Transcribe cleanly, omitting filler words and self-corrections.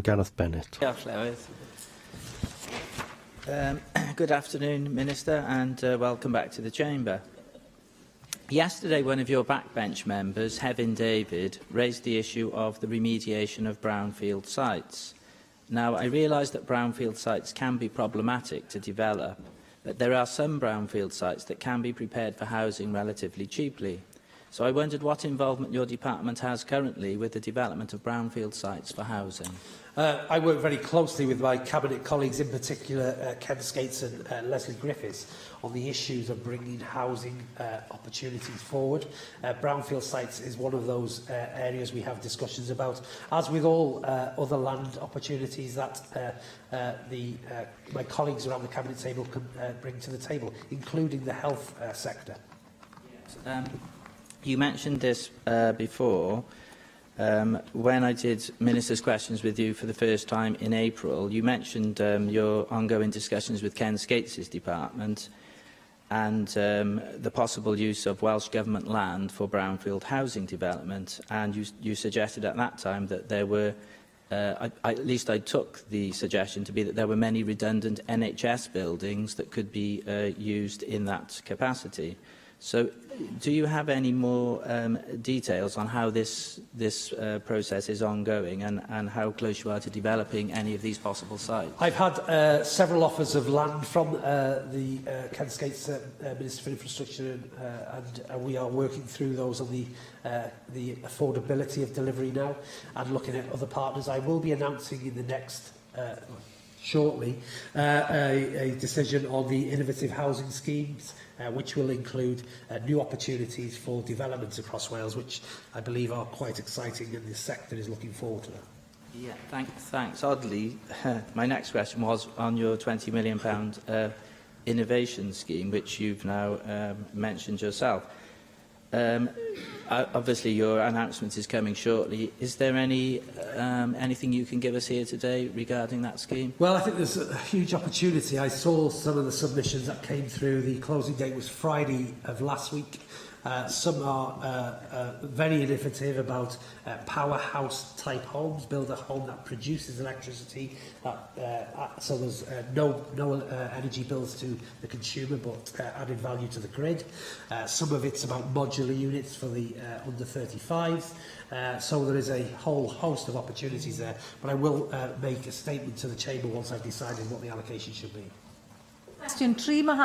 Gareth Bennett. Good afternoon, Minister, and welcome back to the Chamber. Yesterday, one of your backbench members, Hefin David, raised the issue of the remediation of brownfield sites. Now, I realise that brownfield sites can be problematic to develop, but there are some brownfield sites that can be prepared for housing relatively cheaply. So I wondered what involvement your department has currently with the development of brownfield sites for housing. I work very closely with my Cabinet colleagues, in particular Ken Skates and Leslie Griffiths, on the issues of bringing housing opportunities forward. Brownfield sites is one of those areas we have discussions about, as with all other land opportunities that my colleagues around the Cabinet table can bring to the table, including the health sector. You mentioned this before. When I did Minister's Questions with you for the first time in April, you mentioned your ongoing discussions with Ken Skates' department and the possible use of Welsh Government land for brownfield housing development. And you suggested at that time that there were, at least I took the suggestion to be that there were many redundant NHS buildings that could be used in that capacity. So, do you have any more details on how this process is ongoing and how close you are to developing any of these possible sites? I've had several offers of land from the Ken Skates Minister for Infrastructure, and we are working through those on the affordability of delivery now and looking at other partners. I will be announcing in the next shortly a decision on the innovative housing schemes, which will include new opportunities for developments across Wales, which I believe are quite exciting, and the sector is looking forward to that. Yeah, thanks. Oddly, my next question was on your £20 million innovation scheme, which you've now mentioned yourself. Obviously, your announcement is coming shortly. Is there anything you can give us here today regarding that scheme? Well, I think there's a huge opportunity. I saw some of the submissions that came through. The closing date was Friday of last week. Some are very innovative about powerhouse-type homes, build a home that produces electricity, so there's no energy bills to the consumer, but added value to the grid. Some of it's about modular units for the under 35s. So there is a whole host of opportunities there, but I will make a statement to the Chamber once I've decided what the allocation should be. Question 3, Mohammed.